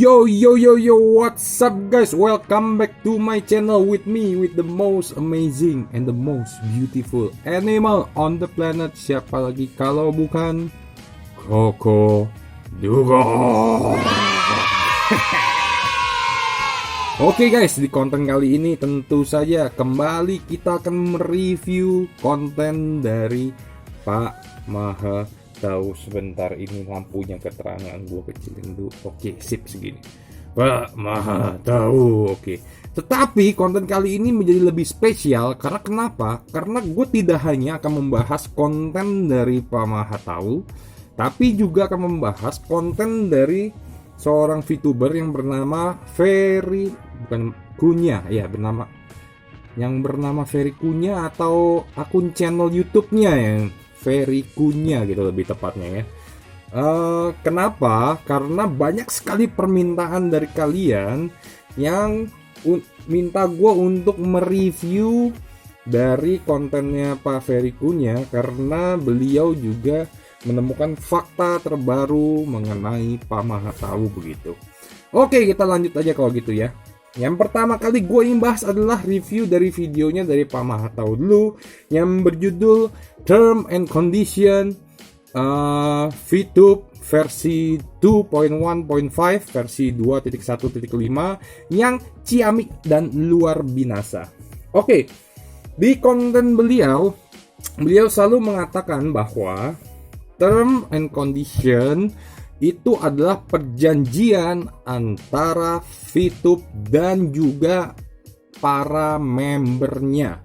Yo, what's up guys? Welcome back to my channel with me, with the most amazing and the most beautiful animal on the planet. Siapa lagi kalau bukan Koko Dugo. Oke guys, di konten kali ini tentu saja kembali kita akan mereview konten dari Pak Maha Tahu. Sebentar, ini lampunya keterangan gue kecilin dulu. Oke, sip segini. Pak Maha Tahu. Oke. Tetapi konten kali ini menjadi lebih spesial karena kenapa? Karena gue tidak hanya akan membahas konten dari Pak Maha Tahu, tapi juga akan membahas konten dari seorang VTuber yang bernama Ferry, bukan Kunya ya, bernama Ferry Kunya, atau akun channel YouTube-nya yang Ferry Kunya gitu lebih tepatnya ya. Kenapa? Karena banyak sekali permintaan dari kalian yang minta gue untuk mereview dari kontennya Pak Ferry Kunya, karena beliau juga menemukan fakta terbaru mengenai Pak Maha Tahu begitu. Oke, kita lanjut aja kalau gitu ya. Yang pertama kali gue ingin bahas adalah review dari videonya dari Pak Maha Tahu dulu, yang berjudul Term and Condition VTube versi 2.1.5 versi 2.1.5 yang ciamik dan luar binasa. Oke, di konten beliau selalu mengatakan bahwa term and condition itu adalah perjanjian antara VTube dan juga para membernya.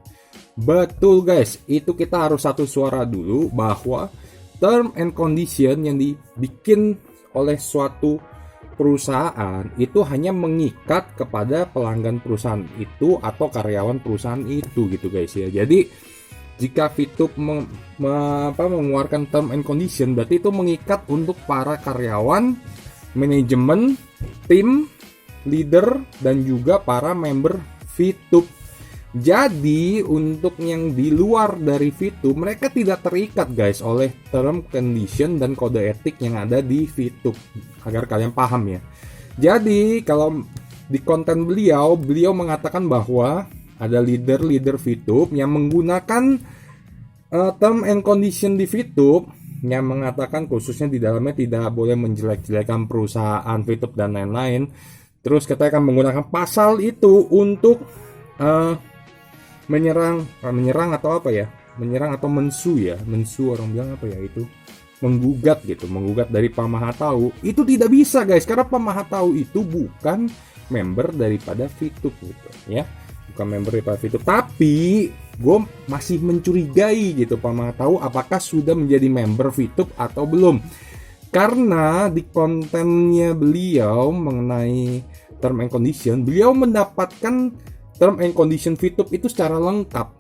Betul guys, itu kita harus satu suara dulu bahwa term and condition yang dibikin oleh suatu perusahaan itu hanya mengikat kepada pelanggan perusahaan itu atau karyawan perusahaan itu gitu guys ya. Jadi jika VTube mengeluarkan term and condition, berarti itu mengikat untuk para karyawan, manajemen, tim, leader, dan juga para member VTube. Jadi untuk yang di luar dari VTube, mereka tidak terikat guys oleh term condition dan kode etik yang ada di VTube, agar kalian paham ya. Jadi kalau di konten beliau mengatakan bahwa ada leader VTube yang menggunakan term and condition di VTube yang mengatakan khususnya di dalamnya tidak boleh menjelek-jelekan perusahaan VTube dan lain-lain. Terus kita akan menggunakan pasal itu untuk menyerang atau apa ya? Menyerang atau mensu orang bilang apa ya itu? Menggugat dari Pak Maha Tahu. Itu tidak bisa guys, karena Pak Maha Tahu itu bukan member daripada VTube gitu ya. Bukan member daripada VTube, tapi gue masih mencurigai gitu Pak Maha Tahu apakah sudah menjadi member VTube atau belum, karena di kontennya beliau mengenai term and condition, beliau mendapatkan term and condition VTube itu secara lengkap.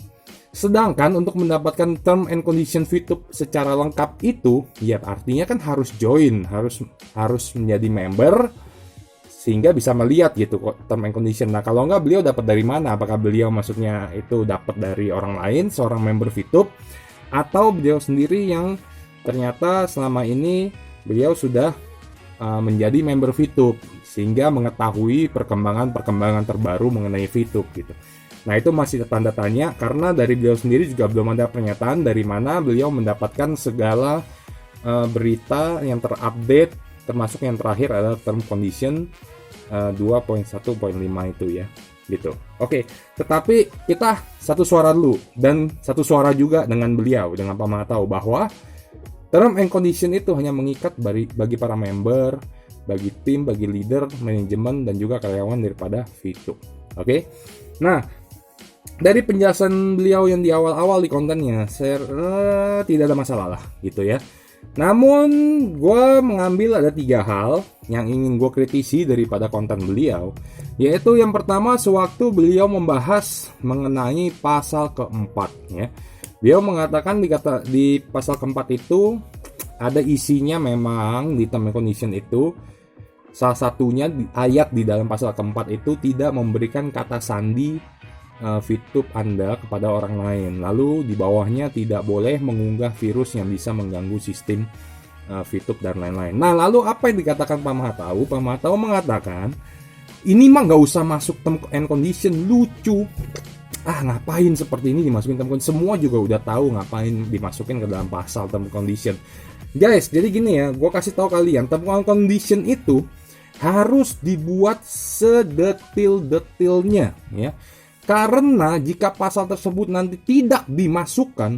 Sedangkan untuk mendapatkan term and condition VTube secara lengkap itu ya artinya kan harus join, harus menjadi member sehingga bisa melihat gitu kok term and condition. Nah kalau enggak, beliau dapat dari mana? Apakah beliau maksudnya itu dapat dari orang lain, seorang member VTube, atau beliau sendiri yang ternyata selama ini beliau sudah menjadi member VTube sehingga mengetahui perkembangan terbaru mengenai VTube gitu. Nah itu masih tanda tanya, karena dari beliau sendiri juga belum ada pernyataan dari mana beliau mendapatkan segala berita yang terupdate, termasuk yang terakhir adalah term condition 2.1.5 itu ya gitu. Oke, tetapi kita satu suara dulu, dan satu suara juga dengan beliau, dengan Pak Maha Tahu, bahwa term and condition itu hanya mengikat bagi para member, bagi tim, bagi leader, manajemen, dan juga karyawan daripada VTube. Oke, nah dari penjelasan beliau yang di awal-awal di kontennya, tidak ada masalah lah gitu ya. Namun gue mengambil ada 3 hal yang ingin gue kritisi daripada konten beliau, yaitu yang pertama, sewaktu beliau membahas mengenai pasal keempat ya. Beliau mengatakan di pasal keempat itu ada isinya memang di term and condition itu, salah satunya ayat di dalam pasal keempat itu tidak memberikan kata sandi VTube Anda kepada orang lain. Lalu di bawahnya tidak boleh mengunggah virus yang bisa mengganggu sistem VTube dan lain-lain. Nah, lalu apa yang dikatakan Pak Mahatau? Pak Mahatau mengatakan ini mah nggak usah masuk term and condition, lucu. Ngapain seperti ini dimasukin term condition? Semua juga udah tahu ngapain dimasukin ke dalam pasal term condition. Guys, jadi gini ya, gue kasih tahu kalian, term and condition itu harus dibuat sedetil-detilnya ya. Karena jika pasal tersebut nanti tidak dimasukkan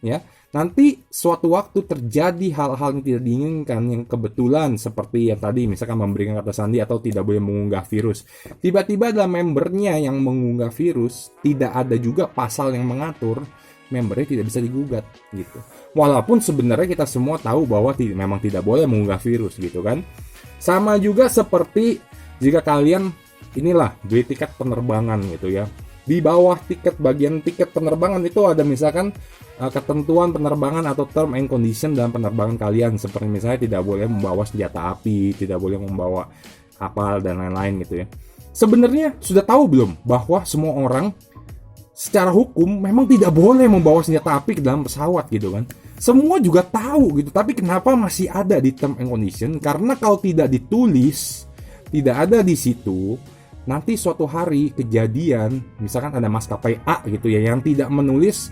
ya, nanti suatu waktu terjadi hal-hal yang tidak diinginkan yang kebetulan seperti yang tadi misalkan memberikan kata sandi atau tidak boleh mengunggah virus. Tiba-tiba ada membernya yang mengunggah virus, tidak ada juga pasal yang mengatur, membernya tidak bisa digugat gitu. Walaupun sebenarnya kita semua tahu bahwa memang tidak boleh mengunggah virus gitu kan. Sama juga seperti jika kalian beli tiket penerbangan gitu ya. Di bawah bagian tiket penerbangan itu ada misalkan ketentuan penerbangan atau term and condition dalam penerbangan kalian, seperti misalnya tidak boleh membawa senjata api, tidak boleh membawa kapal dan lain-lain gitu ya. Sebenarnya sudah tahu belum bahwa semua orang secara hukum memang tidak boleh membawa senjata api ke dalam pesawat gitu kan. Semua juga tahu gitu, tapi kenapa masih ada di term and condition? Karena kalau tidak ditulis, tidak ada di situ, nanti suatu hari kejadian, misalkan ada maskapai A gitu ya, yang tidak menulis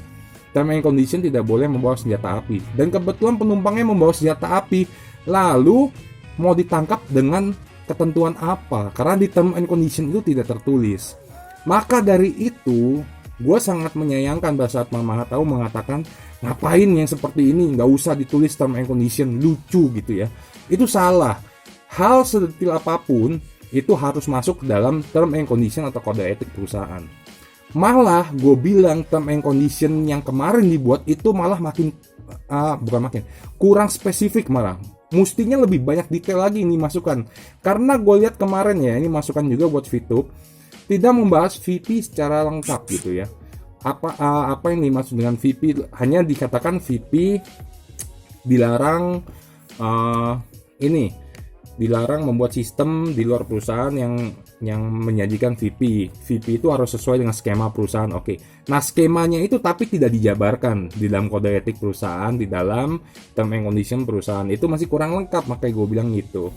term and condition tidak boleh membawa senjata api, dan kebetulan penumpangnya membawa senjata api, lalu mau ditangkap dengan ketentuan apa? Karena di term and condition itu tidak tertulis. Maka dari itu, gue sangat menyayangkan pada saat Pak Mahatau mengatakan ngapain yang seperti ini, nggak usah ditulis term and condition, lucu gitu ya. Itu salah. Hal sedetil apapun itu harus masuk dalam term and condition atau kode etik perusahaan. Malah gue bilang term and condition yang kemarin dibuat itu malah kurang spesifik malah. Mestinya lebih banyak detail lagi ini masukan. Karena gue lihat kemarin ya, ini masukan juga buat VTube, tidak membahas VP secara lengkap gitu ya. Apa yang dimaksud dengan VP? Hanya dikatakan VP dilarang dilarang membuat sistem di luar perusahaan yang menyajikan VP. VP itu harus sesuai dengan skema perusahaan. Oke. Nah, skemanya itu tapi tidak dijabarkan di dalam kode etik perusahaan, di dalam term and condition perusahaan. Itu masih kurang lengkap, makanya gue bilang gitu.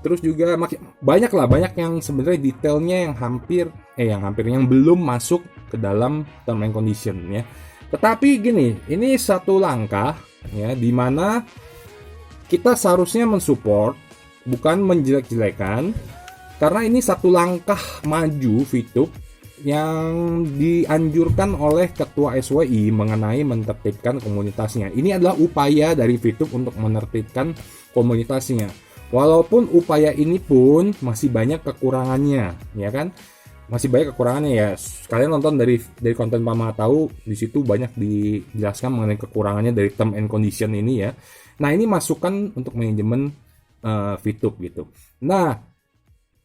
Terus juga banyak yang sebenarnya detailnya yang belum masuk ke dalam term and condition ya. Tetapi gini, ini satu langkah ya di mana kita seharusnya mensupport, bukan menjelek-jelekan, karena ini satu langkah maju VTube yang dianjurkan oleh Ketua SWI mengenai menertibkan komunitasnya. Ini adalah upaya dari VTube untuk menertibkan komunitasnya. Walaupun upaya ini pun masih banyak kekurangannya, ya kan? Masih banyak kekurangannya ya. Kalian nonton dari konten Pak Mahatau, di situ banyak dijelaskan mengenai kekurangannya dari term and condition ini ya. Nah, ini masukan untuk manajemen VTube gitu. Nah,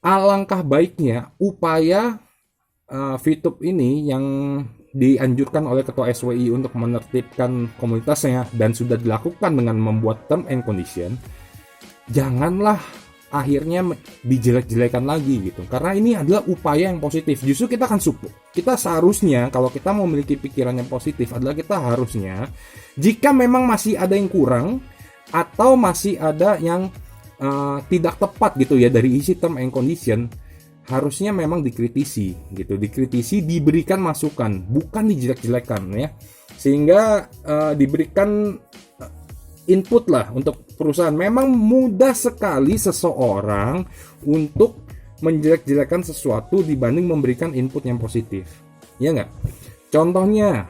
alangkah baiknya upaya VTube ini yang dianjurkan oleh Ketua SWI untuk menertibkan komunitasnya dan sudah dilakukan dengan membuat term and condition, janganlah akhirnya dijelek-jelekan lagi gitu. Karena ini adalah upaya yang positif. Justru kita akan support. Kita seharusnya kalau kita memiliki pikiran yang positif adalah kita harusnya, jika memang masih ada yang kurang atau masih ada yang tidak tepat gitu ya dari isi term and condition, harusnya memang dikritisi gitu, diberikan masukan, bukan dijelek-jelekan ya, sehingga diberikan input lah untuk perusahaan. Memang mudah sekali seseorang untuk menjelek-jelekan sesuatu dibanding memberikan input yang positif, ya nggak? Contohnya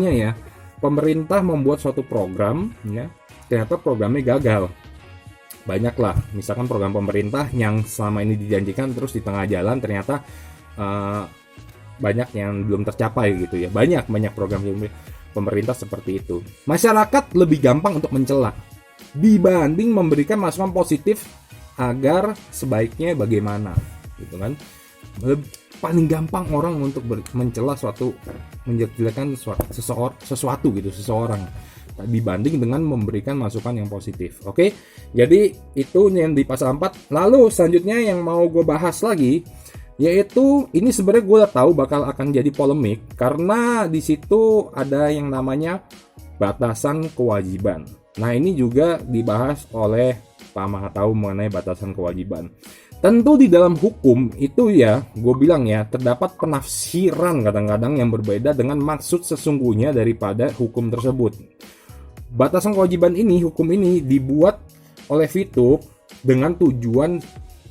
ya, pemerintah membuat suatu program ya, ternyata programnya gagal. Banyaklah, misalkan program pemerintah yang selama ini dijanjikan terus di tengah jalan ternyata banyak yang belum tercapai gitu ya. Banyak program pemerintah seperti itu. Masyarakat lebih gampang untuk mencela dibanding memberikan masukan positif agar sebaiknya bagaimana gitu kan. Paling gampang orang untuk mencela menjelek-jelekan sesuatu gitu, seseorang, dibanding dengan memberikan masukan yang positif. Oke, jadi itu yang di pasal 4. Lalu selanjutnya yang mau gue bahas lagi, yaitu ini sebenarnya gue udah tahu bakal akan jadi polemik karena di situ ada yang namanya batasan kewajiban. Nah, ini juga dibahas oleh Pak Mahatau mengenai batasan kewajiban. Tentu di dalam hukum itu ya, gue bilang ya, terdapat penafsiran kadang-kadang yang berbeda dengan maksud sesungguhnya daripada hukum tersebut. Batasan kewajiban ini, hukum ini dibuat oleh FITUB dengan tujuan,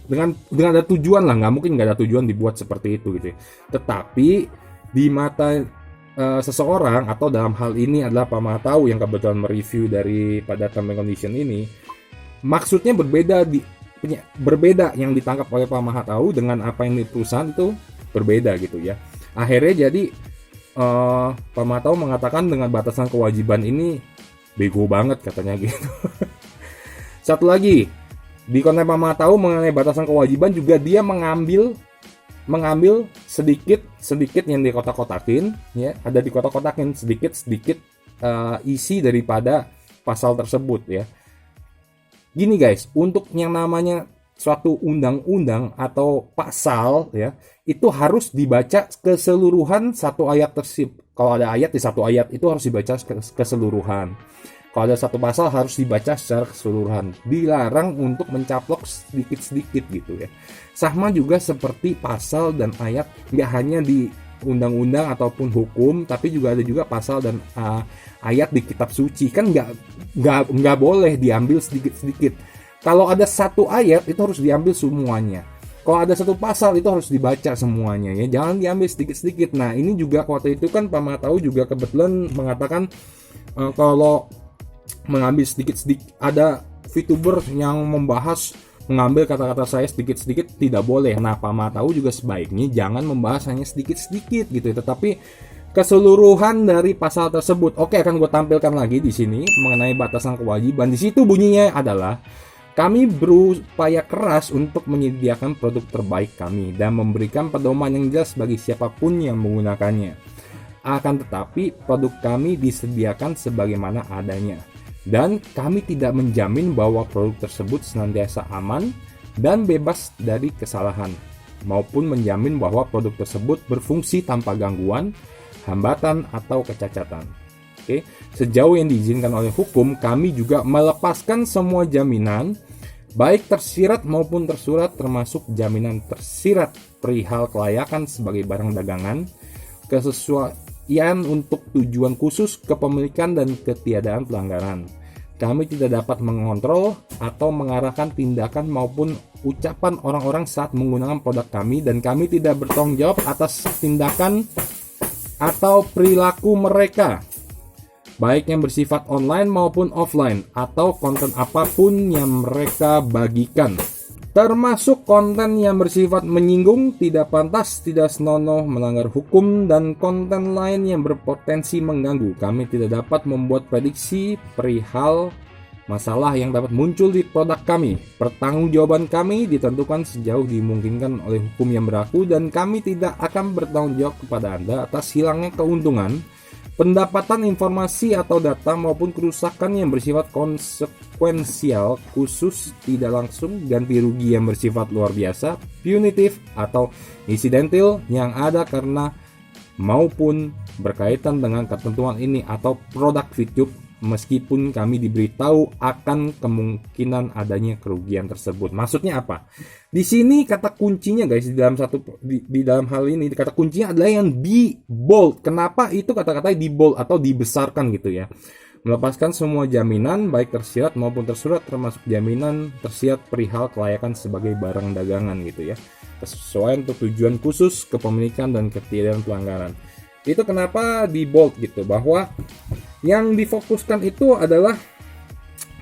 dengan ada tujuan lah, nggak mungkin nggak ada tujuan dibuat seperti itu gitu ya. Tetapi di mata seseorang, atau dalam hal ini adalah Pak Mahatau yang kebetulan mereview daripada term and condition ini, maksudnya berbeda yang ditangkap oleh Pak Mahatau dengan apa yang di perusahaan itu berbeda gitu ya. Akhirnya jadi Pak Mahatau mengatakan dengan batasan kewajiban ini bego banget katanya gitu. Satu lagi, di konten Pak Mahatau mengenai batasan kewajiban juga dia mengambil sedikit yang dikotak-kotakin ya, ada dikotak-kotakin sedikit isi daripada pasal tersebut ya. Gini guys, untuk yang namanya suatu undang-undang atau pasal ya, itu harus dibaca keseluruhan satu ayat tersebut. Kalau ada ayat di satu ayat itu harus dibaca keseluruhan. Kalau ada satu pasal harus dibaca secara keseluruhan. Dilarang untuk mencaplok sedikit-sedikit gitu ya. Sama juga seperti pasal dan ayat, nggak hanya di undang-undang ataupun hukum, tapi juga ada juga pasal dan ayat di kitab suci. Kan nggak boleh diambil sedikit-sedikit. Kalau ada satu ayat itu harus diambil semuanya. Kalau ada satu pasal itu harus dibaca semuanya ya. Jangan diambil sedikit-sedikit. Nah, ini juga waktu itu kan Pak Mahatau juga kebetulan mengatakan kalau mengambil sedikit-sedikit, ada VTuber yang membahas mengambil kata-kata saya sedikit-sedikit tidak boleh. Nah, Pak Mahatau juga sebaiknya jangan membahas hanya sedikit-sedikit gitu, tetapi keseluruhan dari pasal tersebut. Oke, akan gue tampilkan lagi di sini mengenai batasan kewajiban. Di situ bunyinya adalah, kami berupaya keras untuk menyediakan produk terbaik kami dan memberikan pedoman yang jelas bagi siapapun yang menggunakannya. Akan tetapi produk kami disediakan sebagaimana adanya. Dan kami tidak menjamin bahwa produk tersebut senantiasa aman dan bebas dari kesalahan, maupun menjamin bahwa produk tersebut berfungsi tanpa gangguan, hambatan, atau kecacatan. Oke, sejauh yang diizinkan oleh hukum, kami juga melepaskan semua jaminan, baik tersirat maupun tersurat, termasuk jaminan tersirat perihal kelayakan sebagai barang dagangan, kesesuaian untuk tujuan khusus, kepemilikan, dan ketiadaan pelanggaran. Kami tidak dapat mengontrol atau mengarahkan tindakan maupun ucapan orang-orang saat menggunakan produk kami, dan kami tidak bertanggung jawab atas tindakan atau perilaku mereka, baik yang bersifat online maupun offline, atau konten apapun yang mereka bagikan, termasuk konten yang bersifat menyinggung, tidak pantas, tidak senonoh, melanggar hukum, dan konten lain yang berpotensi mengganggu. Kami tidak dapat membuat prediksi perihal masalah yang dapat muncul di produk kami. Pertanggungjawaban kami ditentukan sejauh dimungkinkan oleh hukum yang berlaku, dan kami tidak akan bertanggung jawab kepada Anda atas hilangnya keuntungan, pendapatan, informasi, atau data, maupun kerusakan yang bersifat konsekuensial, khusus, tidak langsung, ganti rugi yang bersifat luar biasa, punitif, atau insidental yang ada karena maupun berkaitan dengan ketentuan ini atau produk VTube, meskipun kami diberitahu akan kemungkinan adanya kerugian tersebut. Maksudnya apa? Di sini kata kuncinya guys, di dalam hal ini kata kuncinya adalah yang di bold. Kenapa itu kata-katanya di bold atau dibesarkan gitu ya? Melepaskan semua jaminan baik tersirat maupun tersurat, termasuk jaminan tersirat perihal kelayakan sebagai barang dagangan gitu ya. Kesesuaian untuk tujuan khusus, kepemilikan, dan ketiadaan pelanggaran. Itu kenapa di bold gitu, bahwa yang difokuskan itu adalah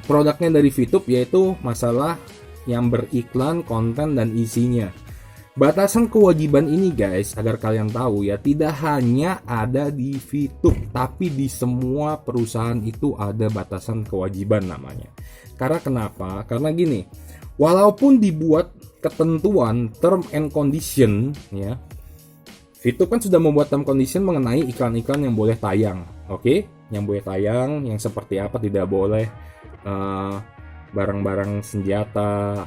produknya dari VTube, yaitu masalah yang beriklan, konten, dan isinya. Batasan kewajiban ini guys, agar kalian tahu ya, tidak hanya ada di VTube, tapi di semua perusahaan itu ada batasan kewajiban namanya. Karena kenapa? Karena gini, walaupun dibuat ketentuan term and condition ya, VTube kan sudah membuat term condition mengenai iklan-iklan yang boleh tayang, oke? Yang boleh tayang, yang seperti apa, tidak boleh barang-barang senjata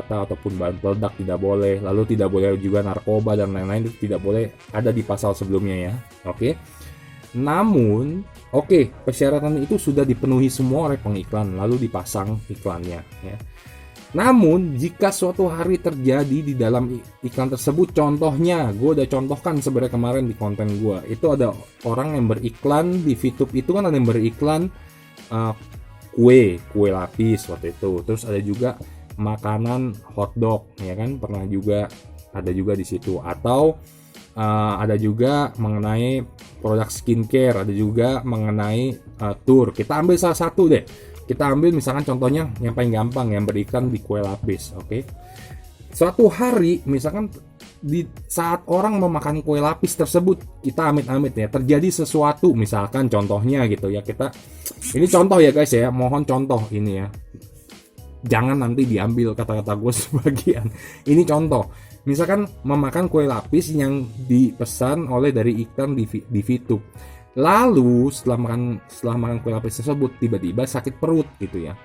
ataupun bahan peledak tidak boleh, lalu tidak boleh juga narkoba dan lain-lain, itu tidak boleh, ada di pasal sebelumnya ya, oke? Namun, oke, persyaratan itu sudah dipenuhi semua oleh pengiklan, lalu dipasang iklannya. Ya. Namun, jika suatu hari terjadi di dalam iklan tersebut, contohnya, gue udah contohkan sebenarnya kemarin di konten gue, itu ada orang yang beriklan di VTube itu kan ada yang beriklan kue lapis waktu itu, terus ada juga makanan hotdog, ya kan, pernah juga ada juga di situ, atau ada juga mengenai produk skincare, ada juga mengenai tour. Kita ambil salah satu deh. Kita ambil misalkan contohnya yang paling gampang yang beriklan di kue lapis, oke? Suatu hari misalkan di saat orang memakan kue lapis tersebut, kita amit-amit ya terjadi sesuatu, misalkan contohnya gitu ya, ini contoh ya guys ya, mohon contoh ini ya. Jangan nanti diambil kata-kata gue sebagian. Ini contoh. Misalkan memakan kue lapis yang dipesan oleh dari iklan di VTube. Lalu setelah makan kue lapis tersebut tiba-tiba sakit perut gitu ya.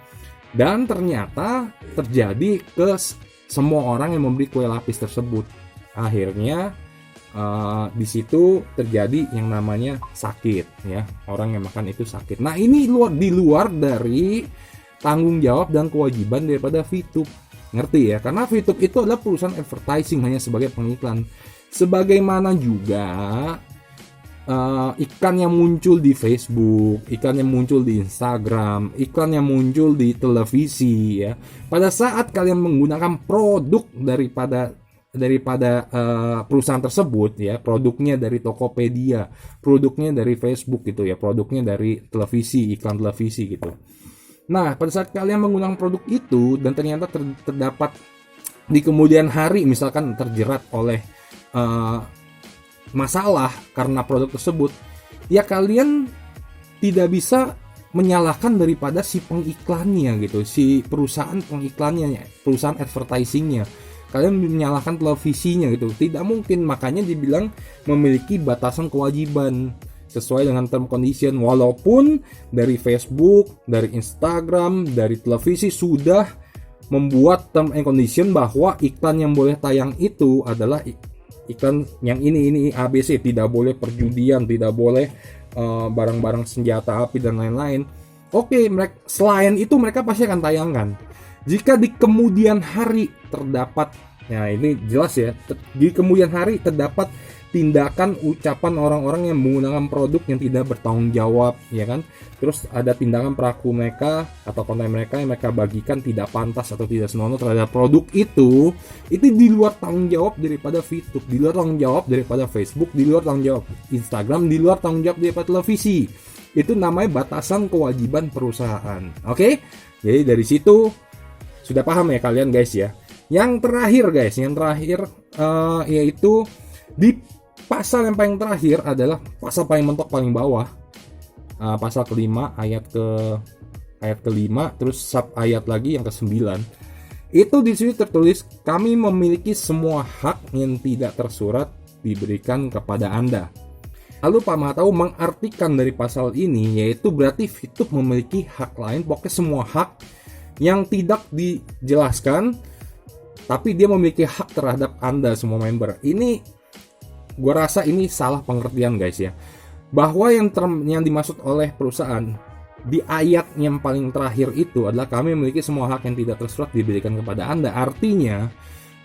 Dan ternyata terjadi ke semua orang yang membeli kue lapis tersebut. Akhirnya di situ terjadi yang namanya sakit ya. Orang yang makan itu sakit. Nah, ini di luar dari tanggung jawab dan kewajiban daripada VTube. Ngerti ya? Karena VTube itu adalah perusahaan advertising, hanya sebagai pengiklan. Sebagaimana juga iklan yang muncul di Facebook, iklan yang muncul di Instagram, iklan yang muncul di televisi ya. Pada saat kalian menggunakan produk daripada perusahaan tersebut ya, produknya dari Tokopedia, produknya dari Facebook gitu ya, produknya dari televisi, iklan televisi gitu. Nah, pada saat kalian menggunakan produk itu dan ternyata terdapat di kemudian hari misalkan terjerat oleh masalah karena produk tersebut, ya kalian tidak bisa menyalahkan daripada si pengiklannya gitu, si perusahaan pengiklannya, perusahaan advertisingnya. Kalian menyalahkan televisinya gitu, tidak mungkin. Makanya dibilang memiliki batasan kewajiban sesuai dengan term condition, walaupun dari Facebook, dari Instagram, dari televisi sudah membuat term and condition bahwa iklan yang boleh tayang itu adalah iklan yang ini ABC, tidak boleh perjudian, tidak boleh barang-barang senjata api dan lain-lain. Oke, selain itu mereka pasti akan tayangkan. Jika di kemudian hari terdapat, ya ini jelas ya, di kemudian hari terdapat tindakan ucapan orang-orang yang menggunakan produk yang tidak bertanggung jawab, ya kan? Terus ada tindakan perilaku mereka atau konten mereka yang mereka bagikan tidak pantas atau tidak senonoh terhadap produk itu di luar tanggung jawab daripada VTube, di luar tanggung jawab daripada Facebook, di luar tanggung jawab Instagram, di luar tanggung jawab daripada televisi. Itu namanya batasan kewajiban perusahaan. Oke? Jadi dari situ sudah paham ya kalian guys ya. Yang terakhir yaitu di pasal yang paling terakhir adalah pasal paling mentok paling bawah, pasal kelima ayat kelima, terus sub ayat lagi yang ke-9. Itu di sini tertulis, kami memiliki semua hak yang tidak tersurat diberikan kepada Anda. Lalu Pak Mahatau mengartikan dari pasal ini, yaitu berarti VTube memiliki hak lain, pokoknya semua hak yang tidak dijelaskan, tapi dia memiliki hak terhadap Anda semua member. Ini gue rasa ini salah pengertian guys ya, bahwa yang dimaksud oleh perusahaan di ayat yang paling terakhir itu adalah kami memiliki semua hak yang tidak tersurat diberikan kepada Anda. Artinya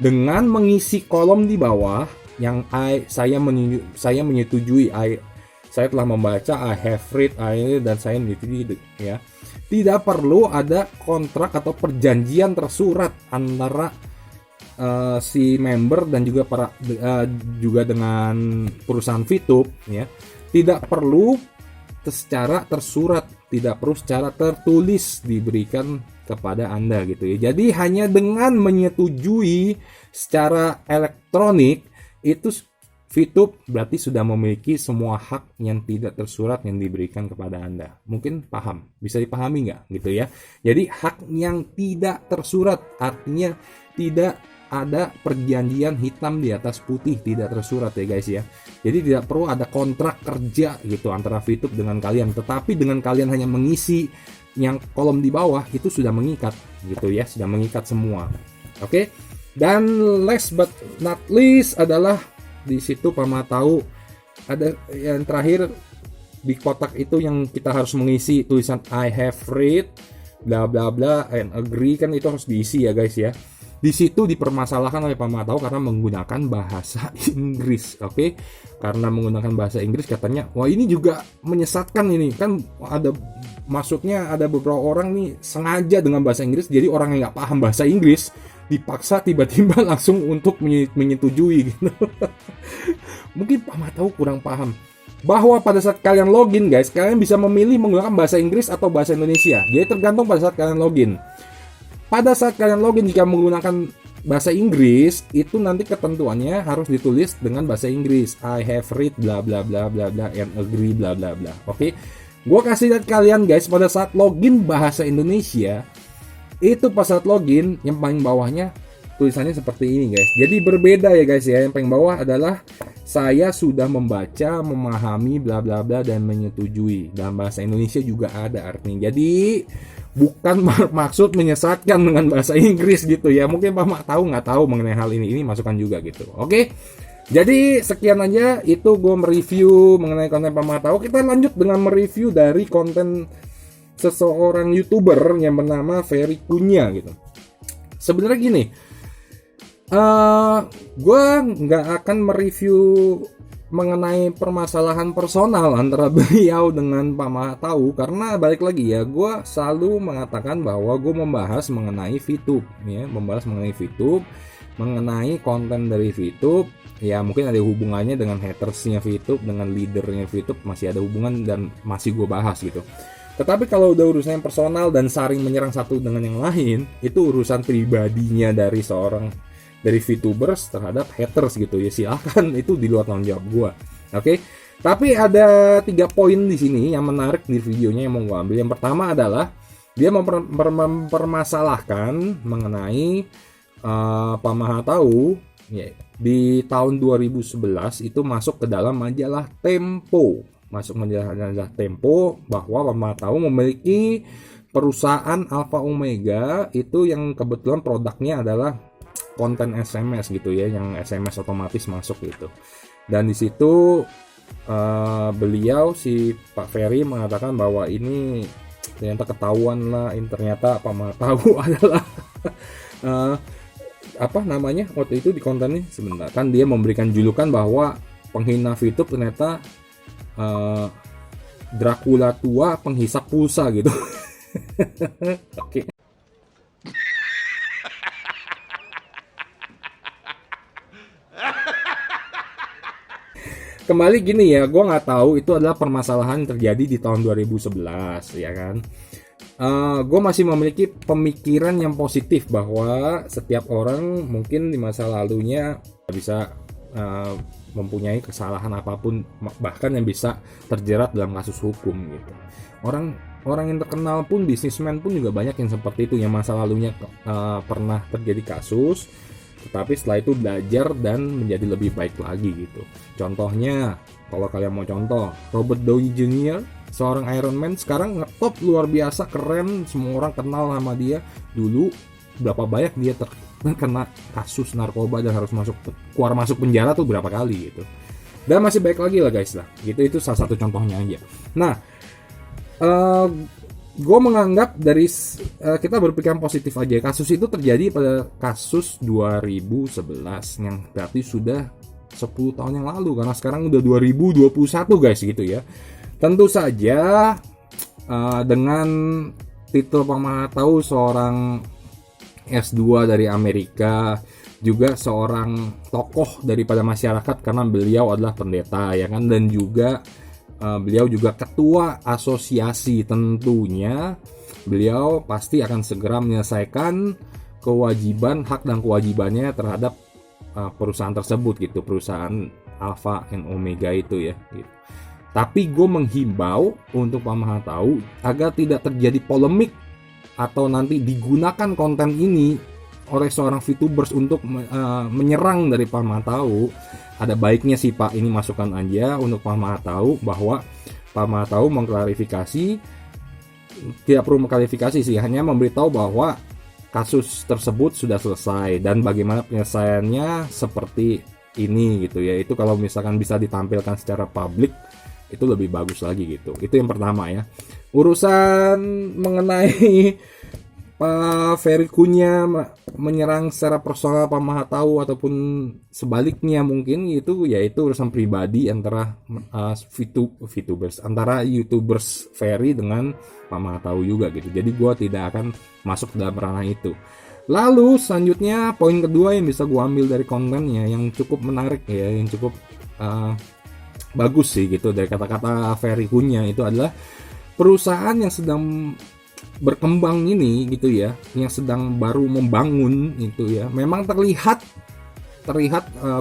dengan mengisi kolom di bawah yang saya menyetujui, saya telah membaca, I have read, dan saya menyetujui ya, tidak perlu ada kontrak atau perjanjian tersurat antara si member dan juga juga dengan perusahaan VTube ya. Tidak perlu secara tersurat, tidak perlu secara tertulis diberikan kepada Anda gitu ya. Jadi hanya dengan menyetujui secara elektronik itu VTube berarti sudah memiliki semua hak yang tidak tersurat yang diberikan kepada Anda. Mungkin paham, bisa dipahami nggak gitu ya. Jadi hak yang tidak tersurat artinya tidak ada perjanjian hitam di atas putih, tidak tersurat ya guys ya. Jadi tidak perlu ada kontrak kerja gitu antara VTube dengan kalian, tetapi dengan kalian hanya mengisi yang kolom di bawah itu sudah mengikat gitu ya, sudah mengikat semua. Oke. Dan last but not least adalah di situ Pak Mahatau ada yang terakhir, di kotak itu yang kita harus mengisi tulisan I have read bla bla bla and agree, kan itu harus diisi ya guys ya. Di situ dipermasalahkan oleh pematau karena menggunakan bahasa Inggris, oke? Karena menggunakan bahasa Inggris katanya, wah ini juga menyesatkan ini kan, ada maksudnya ada beberapa orang nih sengaja dengan bahasa Inggris, jadi orang yang nggak paham bahasa Inggris dipaksa tiba-tiba langsung untuk menyetujui gitu. Mungkin pematau kurang paham bahwa pada saat kalian login guys, kalian bisa memilih menggunakan bahasa Inggris atau bahasa Indonesia. Jadi tergantung pada saat kalian login. Pada saat kalian login jika menggunakan bahasa Inggris, itu nanti ketentuannya harus ditulis dengan bahasa Inggris. I have read bla bla bla bla bla and agree bla bla bla. Oke. Gua kasih lihat kalian guys, pada saat login bahasa Indonesia, itu pas saat login yang paling bawahnya tulisannya seperti ini guys. Jadi berbeda ya guys ya. Yang paling bawah adalah saya sudah membaca, memahami bla bla bla dan menyetujui. Dalam bahasa Indonesia juga ada artinya. Jadi bukan maksud menyesatkan dengan bahasa Inggris gitu ya. Mungkin Pak Mak tahu nggak tahu mengenai hal ini masukan juga gitu. Oke. Jadi sekian aja itu gue mereview mengenai konten Pak Mak tahu. Kita lanjut dengan mereview dari konten seseorang YouTuber yang bernama Ferry Kunya gitu. Sebenarnya gini, gue nggak akan mereview mengenai permasalahan personal antara beliau dengan Pak Mak tahu, karena balik lagi ya, gue selalu mengatakan bahwa gue membahas mengenai VTube ya, mengenai konten dari VTube ya, mungkin ada hubungannya dengan hatersnya VTube, dengan leadernya VTube masih ada hubungan dan masih gue bahas gitu. Tetapi kalau udah urusan yang personal dan saling menyerang satu dengan yang lain, itu urusan pribadinya dari seorang dari VTubers terhadap haters gitu ya, silakan, itu di luar tanggung jawab gua. Oke. Tapi ada 3 poin di sini yang menarik di videonya yang mau gua ambil. Yang pertama adalah dia mempermasalahkan mengenai Pak Maha tahu ya, di tahun 2011 itu masuk ke dalam majalah Tempo. Bahwa Pak Maha tahu memiliki perusahaan Alpha Omega itu yang kebetulan produknya adalah konten SMS gitu ya, yang SMS otomatis masuk gitu. Dan di situ beliau si Pak Ferry mengatakan bahwa ini ternyata ketahuan lah, ini ternyata apa mah tahu adalah apa namanya waktu itu di kontennya, sebentar kan dia memberikan julukan bahwa penghina VTube ternyata Dracula tua penghisap pulsa gitu. Oke. Kembali gini ya, gue nggak tahu itu adalah permasalahan yang terjadi di tahun 2011 ya kan. Gue masih memiliki pemikiran yang positif bahwa setiap orang mungkin di masa lalunya bisa mempunyai kesalahan apapun, bahkan yang bisa terjerat dalam kasus hukum gitu. Orang yang terkenal pun, bisnismen pun juga banyak yang seperti itu, yang masa lalunya pernah terjadi kasus, tetapi setelah itu belajar dan menjadi lebih baik lagi gitu. Contohnya, kalau kalian mau contoh, Robert Downey Jr., seorang Iron Man, sekarang ngetop luar biasa, keren, semua orang kenal sama dia. Dulu berapa banyak dia terkena kasus narkoba dan harus keluar masuk penjara tuh berapa kali gitu. Dan masih baik lagi lah guys lah. Gitu, itu salah satu contohnya aja. Nah, gue menganggap dari kita berpikiran positif aja. Kasus itu terjadi pada kasus 2011 yang berarti sudah 10 tahun yang lalu, karena sekarang udah 2021 guys gitu ya. Tentu saja dengan titel Pak Maha tahu seorang S2 dari Amerika, juga seorang tokoh daripada masyarakat karena beliau adalah pendeta ya kan, dan juga beliau juga ketua asosiasi, tentunya beliau pasti akan segera menyelesaikan kewajiban, hak dan kewajibannya terhadap perusahaan tersebut gitu, perusahaan Alpha and Omega itu ya gitu. Tapi gue menghimbau untuk Pak Maha tahu agar tidak terjadi polemik atau nanti digunakan konten ini oleh seorang VTubers untuk menyerang dari Pak Maha tahu. Ada baiknya sih Pak, ini masukan aja untuk Pak Maha tahu, bahwa Pak Maha tahu mengklarifikasi, tidak perlu mengklarifikasi sih, hanya memberitahu bahwa kasus tersebut sudah selesai dan bagaimana penyelesaiannya seperti ini gitu ya. Itu kalau misalkan bisa ditampilkan secara publik itu lebih bagus lagi gitu. Itu yang pertama ya. Urusan mengenai Pak Ferry Cunha menyerang secara personal Pak Mahatau ataupun sebaliknya mungkin itu ya itu urusan pribadi antara VTubers, antara YouTubers Ferry dengan Pak Mahatau juga gitu. Jadi gue tidak akan masuk dalam ranah itu. Lalu selanjutnya poin kedua yang bisa gue ambil dari kontennya yang cukup menarik ya, yang cukup bagus sih gitu dari kata-kata Ferry Cunha itu adalah perusahaan yang sedang berkembang ini gitu ya, yang sedang baru membangun itu ya, memang terlihat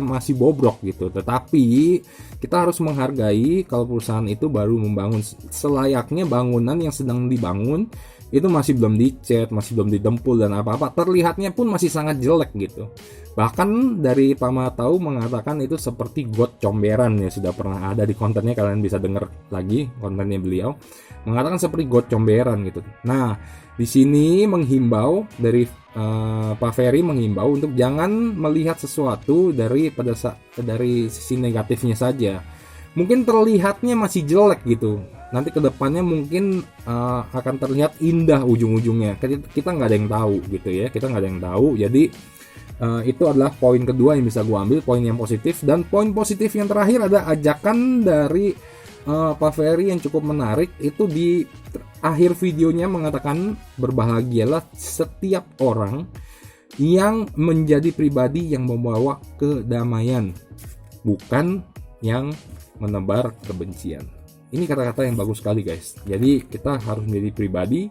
masih bobrok gitu, tetapi kita harus menghargai kalau perusahaan itu baru membangun selayaknya bangunan yang sedang dibangun itu masih belum dicat, masih belum didempul dan apa-apa, terlihatnya pun masih sangat jelek gitu. Bahkan dari Pak Mahatau mengatakan itu seperti got comberan ya, sudah pernah ada di kontennya, kalian bisa dengar lagi kontennya beliau, mengatakan seperti got comberan gitu. Nah, di sini menghimbau dari Pak Ferry menghimbau untuk jangan melihat sesuatu dari sisi negatifnya saja. Mungkin terlihatnya masih jelek gitu. Nanti kedepannya mungkin akan terlihat indah ujung-ujungnya. Kita nggak ada yang tahu gitu ya. Kita nggak ada yang tahu. Jadi itu adalah poin kedua yang bisa gue ambil, poin yang positif. Dan poin positif yang terakhir ada ajakan dari Pak Ferry yang cukup menarik. Itu di akhir videonya mengatakan berbahagialah setiap orang yang menjadi pribadi yang membawa kedamaian, bukan yang menebar kebencian. Ini kata-kata yang bagus sekali guys. Jadi kita harus menjadi pribadi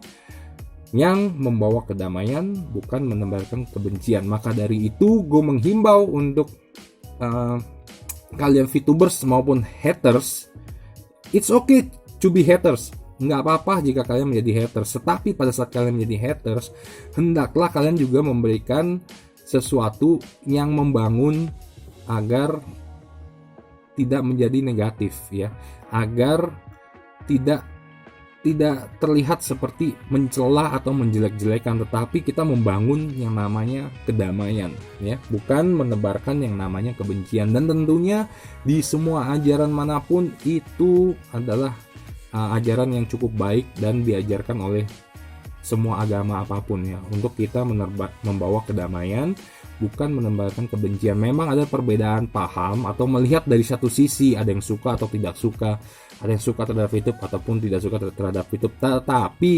yang membawa kedamaian, bukan menebarkan kebencian. Maka dari itu gue menghimbau untuk kalian VTubers maupun haters, it's okay to be haters. Nggak apa-apa jika kalian menjadi haters. Tetapi pada saat kalian menjadi haters, hendaklah kalian juga memberikan sesuatu yang membangun agar tidak menjadi negatif ya, agar tidak terlihat seperti mencela atau menjelek-jelekan, tetapi kita membangun yang namanya kedamaian ya, bukan menebarkan yang namanya kebencian. Dan tentunya di semua ajaran manapun itu adalah ajaran yang cukup baik dan diajarkan oleh semua agama apapun ya, untuk kita membawa kedamaian, bukan menebarkan kebencian. Memang ada perbedaan paham atau melihat dari satu sisi, ada yang suka atau tidak suka, ada yang suka terhadap YouTube ataupun tidak suka terhadap YouTube. Tetapi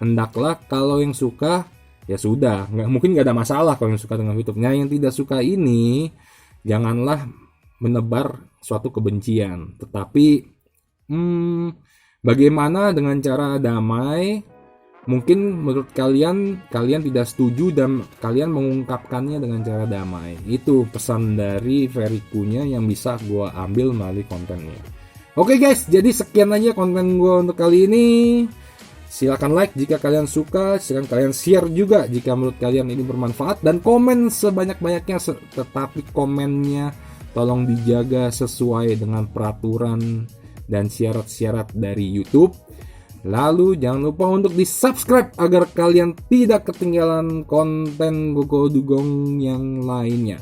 hendaklah kalau yang suka ya sudah, mungkin nggak ada masalah kalau yang suka dengan YouTube. Nah, yang tidak suka ini janganlah menebar suatu kebencian. Tetapi bagaimana dengan cara damai? Mungkin menurut kalian tidak setuju dan kalian mengungkapkannya dengan cara damai. Itu pesan dari Ferry Cunha yang bisa gue ambil melalui kontennya. Oke guys, jadi sekian aja konten gue untuk kali ini. Silahkan like jika kalian suka, silahkan kalian share juga jika menurut kalian ini bermanfaat, dan komen sebanyak-banyaknya. Tetapi komennya tolong dijaga sesuai dengan peraturan dan syarat-syarat dari YouTube. Lalu jangan lupa untuk di subscribe agar kalian tidak ketinggalan konten Gogo Dugong yang lainnya.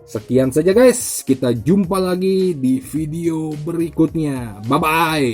Sekian saja guys, kita jumpa lagi di video berikutnya. Bye bye.